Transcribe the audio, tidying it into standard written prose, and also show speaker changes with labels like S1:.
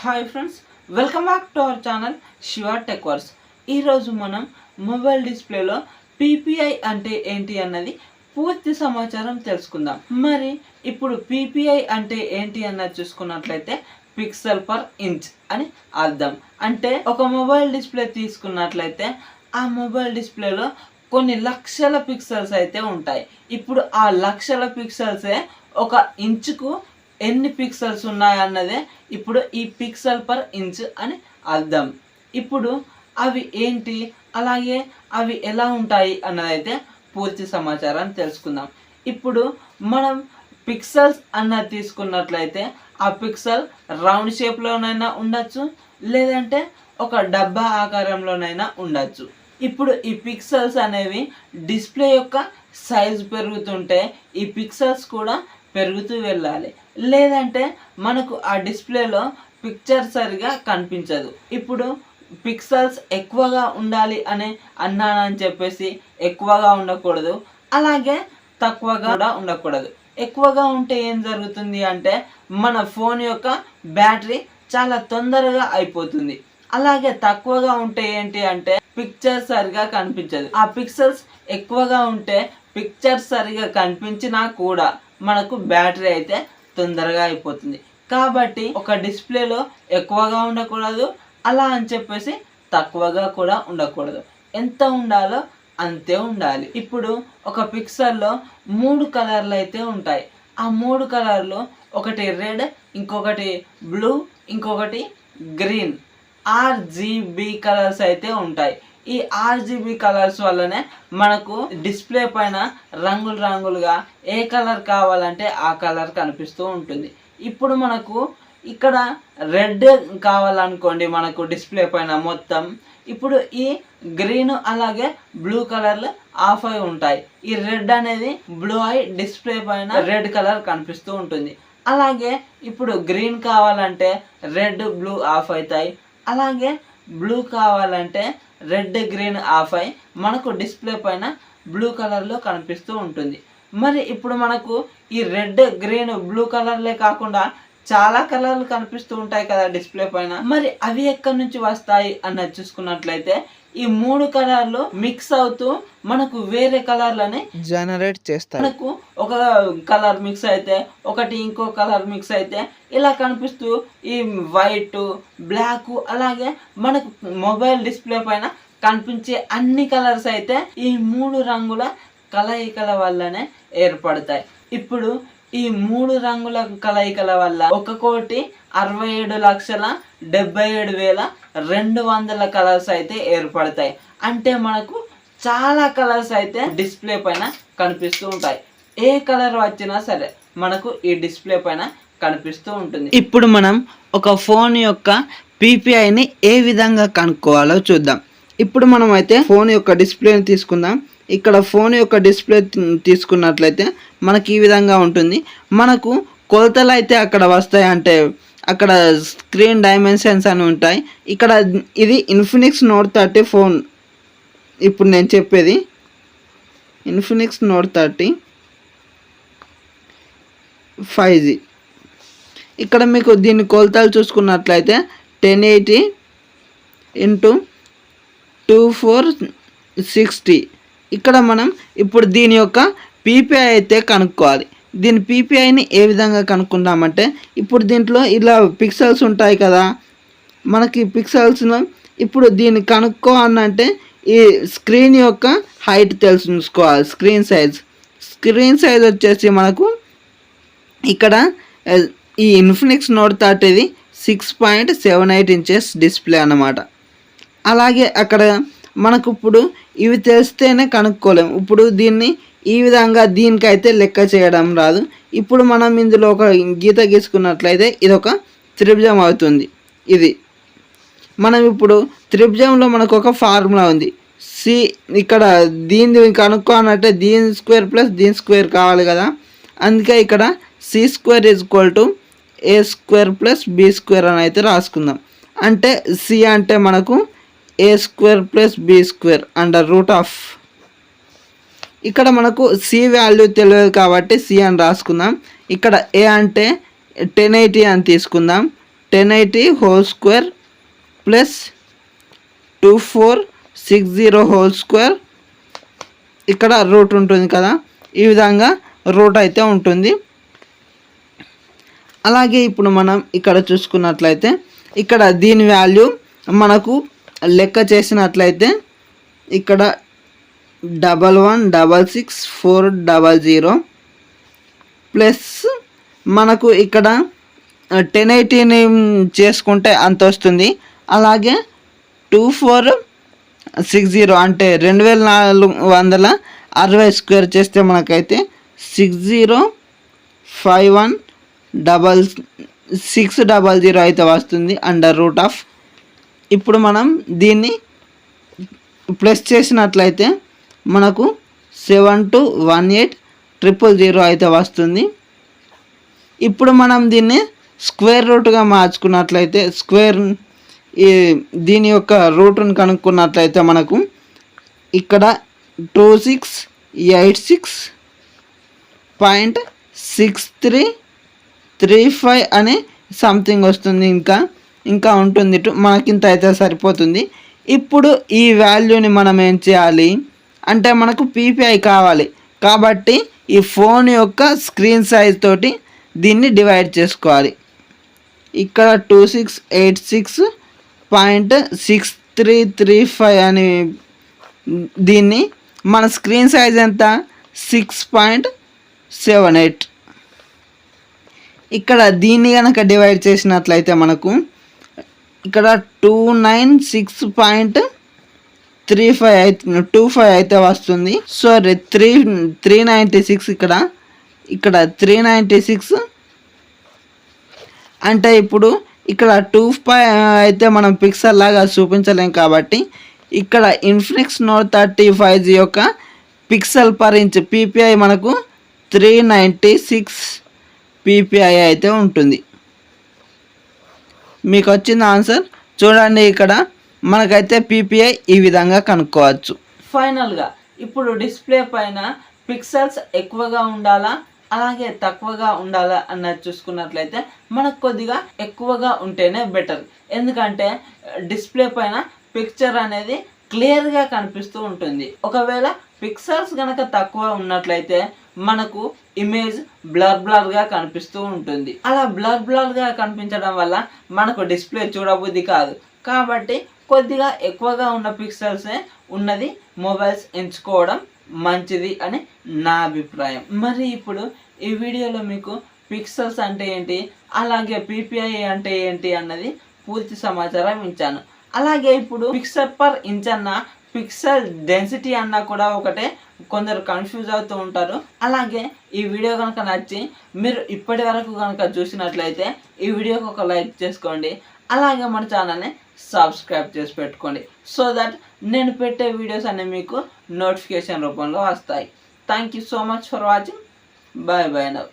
S1: Hi friends, welcome back to our channel Shiva tech verse. ఈరోజు మనం mobile డిస్ప్లేలో PPI అంటే ఏంటి అన్నది పూర్తి సమాచారం తెలుసుకుందాం. మరి ఇప్పుడు పీపీఐ అంటే ఏంటి అన్నది చూసుకున్నట్లయితే పిక్సెల్ పర్ ఇంచ్ అని అర్థం. అంటే ఒక మొబైల్ డిస్ప్లే తీసుకున్నట్లయితే ఆ మొబైల్ డిస్ప్లేలో కొన్ని లక్షల పిక్సెల్స్ అయితే ఉంటాయి. ఇప్పుడు ఆ లక్షల పిక్సెల్సే ఒక ఇంచుకు ఎన్ని పిక్సెల్స్ ఉన్నాయన్నదే ఇప్పుడు ఈ పిక్సెల్ పర్ ఇంచ్ అని అర్థం. ఇప్పుడు అవి ఏంటి, అలాగే అవి ఎలా ఉంటాయి అన్నదైతే పూర్తి సమాచారాన్ని తెలుసుకుందాం. ఇప్పుడు మనం పిక్సెల్స్ అన్నది తీసుకున్నట్లయితే ఆ పిక్సెల్ రౌండ్ షేప్లోనైనా ఉండొచ్చు, లేదంటే ఒక డబ్బా ఆకారంలోనైనా ఉండొచ్చు. ఇప్పుడు ఈ పిక్సెల్స్ అనేవి డిస్ప్లే యొక్క సైజు పెరుగుతుంటే ఈ పిక్సెల్స్ కూడా పెరుగుతూ వెళ్ళాలి, లేదంటే మనకు ఆ డిస్ప్లేలో పిక్చర్ సరిగా కనిపించదు. ఇప్పుడు పిక్సెల్స్ ఎక్కువగా ఉండాలి అని అన్నానని చెప్పేసి ఎక్కువగా ఉండకూడదు, అలాగే తక్కువగా కూడా ఉండకూడదు. ఎక్కువగా ఉంటే ఏం జరుగుతుంది అంటే మన ఫోన్ యొక్క బ్యాటరీ చాలా తొందరగా అయిపోతుంది. అలాగే తక్కువగా ఉంటే ఏంటి అంటే పిక్చర్ సరిగా కనిపించదు. ఆ పిక్సెల్స్ ఎక్కువగా ఉంటే పిక్చర్ సరిగా కనిపించినా కూడా మనకు బ్యాటరీ అయితే తొందరగా అయిపోతుంది. కాబట్టి ఒక డిస్ప్లేలో ఎక్కువగా ఉండకూడదు, అలా అని చెప్పేసి తక్కువగా కూడా ఉండకూడదు. ఎంత ఉండాలో అంతే ఉండాలి. ఇప్పుడు ఒక పిక్సెల్లో 3 కలర్లు అయితే ఉంటాయి. ఆ 3 కలర్లు ఒకటి రెడ్, ఇంకొకటి బ్లూ, ఇంకొకటి గ్రీన్, ఆర్జీబీ కలర్స్ అయితే ఉంటాయి. ఈ ఆర్జీబీ కలర్స్ వల్లనే మనకు డిస్ప్లే పైన రంగులు రంగులుగా ఏ కలర్ కావాలంటే ఆ కలర్ కనిపిస్తూ ఉంటుంది. ఇప్పుడు మనకు ఇక్కడ రెడ్ కావాలనుకోండి మనకు డిస్ప్లే పైన మొత్తం, ఇప్పుడు ఈ గ్రీన్ అలాగే బ్లూ కలర్లు ఆఫ్ అయి ఉంటాయి. ఈ రెడ్ అనేది బ్లూ అయి డిస్ప్లే పైన రెడ్ కలర్ కనిపిస్తూ ఉంటుంది. అలాగే ఇప్పుడు గ్రీన్ కావాలంటే రెడ్ బ్లూ ఆఫ్ అవుతాయి, అలాగే బ్లూ కావాలంటే రెడ్ గ్రీన్ ఆఫ్ అయి మనకు డిస్ప్లే పైన బ్లూ కలర్లో కనిపిస్తూ ఉంటుంది. మరి ఇప్పుడు మనకు ఈ రెడ్ గ్రీన్ బ్లూ కలర్లే కాకుండా చాలా కలర్లు కనిపిస్తూ ఉంటాయి కదా డిస్ప్లే పైన. మరి అవి ఎక్కడి నుంచి వస్తాయి అన్నది చూసుకున్నట్లయితే ఈ 3 కలర్లు మిక్స్ అవుతూ మనకు వేరే కలర్లని జనరేట్ చేస్తాయి. మనకు ఒక కలర్ మిక్స్ అయితే ఒకటి ఇంకో కలర్ మిక్స్ అయితే ఇలా కనిపిస్తూ ఈ వైట్, బ్లాక్, అలాగే మనకు మొబైల్ డిస్ప్లే పైన కనిపించే అన్ని కలర్స్ అయితే ఈ 3 రంగుల కలయికల వల్లనే ఏర్పడతాయి. ఇప్పుడు ఈ 3 రంగుల కలయికల వల్ల 1,67,77,200 కలర్స్ అయితే ఏర్పడతాయి. అంటే మనకు చాలా కలర్స్ అయితే డిస్ప్లే పైన కనిపిస్తూ ఉంటాయి. ఏ కలర్ వచ్చినా సరే మనకు ఈ డిస్ప్లే పైన కనిపిస్తూ ఉంటుంది. ఇప్పుడు మనం ఒక ఫోన్ యొక్క పీపీఐని ఏ విధంగా కనుక్కోవాలో చూద్దాం. ఇప్పుడు మనం అయితే ఫోన్ యొక్క డిస్ప్లేని తీసుకుందాం. ఇక్కడ ఫోన్ యొక్క డిస్ప్లే తీసుకున్నట్లయితే మనకి ఈ విధంగా ఉంటుంది. మనకు కొలతలు అయితే అక్కడ వస్తాయి, అంటే అక్కడ స్క్రీన్ డైమెన్షన్స్ అని ఉంటాయి. ఇక్కడ ఇది ఇన్ఫినిక్స్ నోట్ 30 ఫోన్. ఇప్పుడు నేను చెప్పేది ఇన్ఫినిక్స్ నోట్ 30 5G. ఇక్కడ మీకు దీని కొలతలు చూసుకున్నట్లయితే 1080x2460. ఇక్కడ మనం ఇప్పుడు దీని యొక్క పీపీఐ అయితే కనుక్కోవాలి. దీని పీపీఐని ఏ విధంగా కనుక్కుందామంటే ఇప్పుడు దీంట్లో ఇలా పిక్సెల్స్ ఉంటాయి కదా, మనకి పిక్సెల్స్ను ఇప్పుడు దీన్ని కనుక్కోవాలంటే ఈ స్క్రీన్ యొక్క హైట్ తెలుసుకోవాలి. స్క్రీన్ సైజ్ వచ్చేసి మనకు ఇక్కడ ఈ ఇన్ఫినిక్స్ నోట్ 30 6.78 ఇంచెస్ డిస్ప్లే అన్నమాట. అలాగే అక్కడ మనకు ఇప్పుడు ఇవి తెలిస్తేనే కనుక్కోలేము. ఇప్పుడు దీన్ని ఈ విధంగా దీనికైతే లెక్క చేయడం రాదు. ఇప్పుడు మనం ఇందులో ఒక గీత గీసుకున్నట్లయితే ఇది ఒక త్రిభుజం అవుతుంది. ఇది మనం ఇప్పుడు త్రిభుజంలో మనకు ఒక ఫార్ములా ఉంది. సి ఇక్కడ దీన్ని కనుక్కోవాలంటే దీని స్క్వేర్ ప్లస్ దీని స్క్వేర్ కావాలి కదా, అందుకే ఇక్కడ C² = A² + B² అని అయితే రాసుకుందాం. అంటే సి అంటే మనకు A² + B² √. ఇక్కడ మనకు సి వాల్యూ తెలియదు కాబట్టి సి అని రాసుకుందాం. ఇక్కడ ఏ అంటే 1080 అని తీసుకుందాం. 1080 whole square plus 2460 whole square, ఇక్కడ రూట్ ఉంటుంది కదా, ఈ విధంగా రూట్ అయితే ఉంటుంది. అలాగే ఇప్పుడు మనం ఇక్కడ చూసుకున్నట్లయితే ఇక్కడ దీని వాల్యూ మనకు లెక్క చేసినట్లయితే ఇక్కడ 1166,400 ప్లస్ మనకు ఇక్కడ 1080ని చేసుకుంటే అంత వస్తుంది. అలాగే 2460 అంటే 2460 స్క్వేర్ చేస్తే మనకైతే 60516600 అయితే వస్తుంది అండర్ రూట్ ఆఫ్. ఇప్పుడు మనం దీన్ని ప్లస్ చేసినట్లయితే మనకు 7218,000 అయితే వస్తుంది. ఇప్పుడు మనం దీన్ని స్క్వేర్ రూట్గా మార్చుకున్నట్లయితే దీని యొక్క రూట్ను కనుక్కున్నట్లయితే మనకు ఇక్కడ 2686.6335 అని సంథింగ్ వస్తుంది. ఇంకా ఉంటుంది, మనకింత అయితే సరిపోతుంది. ఇప్పుడు ఈ వాల్యూని మనం ఏం చేయాలి అంటే మనకు పీపీఐ కావాలి కాబట్టి ఈ ఫోన్ యొక్క స్క్రీన్ సైజ్ తోటి దీన్ని డివైడ్ చేసుకోవాలి. ఇక్కడ 2686.6335 అని దీన్ని మన స్క్రీన్ సైజ్ ఎంత 6.78. ఇక్కడ దీన్ని కనుక డివైడ్ చేసినట్లయితే మనకు ఇక్కడ 296.25 అయితే వస్తుంది. సారీ 396. ఇక్కడ 396 అంటే ఇప్పుడు ఇక్కడ 2 అయితే మనం పిక్సెల్ లాగా చూపించలేం కాబట్టి ఇక్కడ ఇన్ఫినిక్స్ నోట్ 30 5G యొక్క పిక్సెల్ పర్ ఇంచ్ పీపీఐ మనకు 396 పీపీఐ అయితే ఉంటుంది. మీకు వచ్చిన ఆన్సర్ చూడండి. ఇక్కడ మనకైతే పీపీఐ ఈ విధంగా కనుక్కోవచ్చు. ఫైనల్గా ఇప్పుడు డిస్ప్లే పైన పిక్సెల్స్ ఎక్కువగా ఉండాలా అలాగే తక్కువగా ఉండాలా అన్నది చూసుకున్నట్లయితే మనకు కొద్దిగా ఎక్కువగా ఉంటేనే బెటర్. ఎందుకంటే డిస్ప్లే పైన పిక్చర్ అనేది క్లియర్గా కనిపిస్తూ ఉంటుంది. ఒకవేళ పిక్సెల్స్ కనుక తక్కువ ఉన్నట్లయితే మనకు ఇమేజ్ బ్లర్గా కనిపిస్తూ ఉంటుంది. అలా బ్లర్గా కనిపించడం వల్ల మనకు డిస్ప్లే చూడబుద్ధి కాదు. కాబట్టి కొద్దిగా ఎక్కువగా ఉన్న పిక్సెల్సే ఉన్నది మొబైల్స్ ఎంచుకోవడం మంచిది అని నా అభిప్రాయం. మరి ఇప్పుడు ఈ వీడియోలో మీకు పిక్సెల్స్ అంటే ఏంటి అలాగే పీపీఐ అంటే ఏంటి అన్నది పూర్తి సమాచారం ఇచ్చాను. అలాగే ఇప్పుడు పిక్సెల్ పర్ ఇంచ్ అన్న పిక్సెల్ డెన్సిటీ అన్నా కూడా ఒకటే, కొందరు కన్ఫ్యూజ్ అవుతూ ఉంటారు. అలాగే ఈ వీడియో కనుక నచ్చి మీరు ఇప్పటి వరకు కనుక చూసినట్లయితే ఈ వీడియోకి ఒక లైక్ చేసుకోండి. అలాగే మన ఛానల్ని సబ్స్క్రైబ్ చేసి పెట్టుకోండి. సో దట్ నేను పెట్టే వీడియోస్ అన్నీ మీకు నోటిఫికేషన్ రూపంలో వస్తాయి. Thank you so much for watching. Bye now.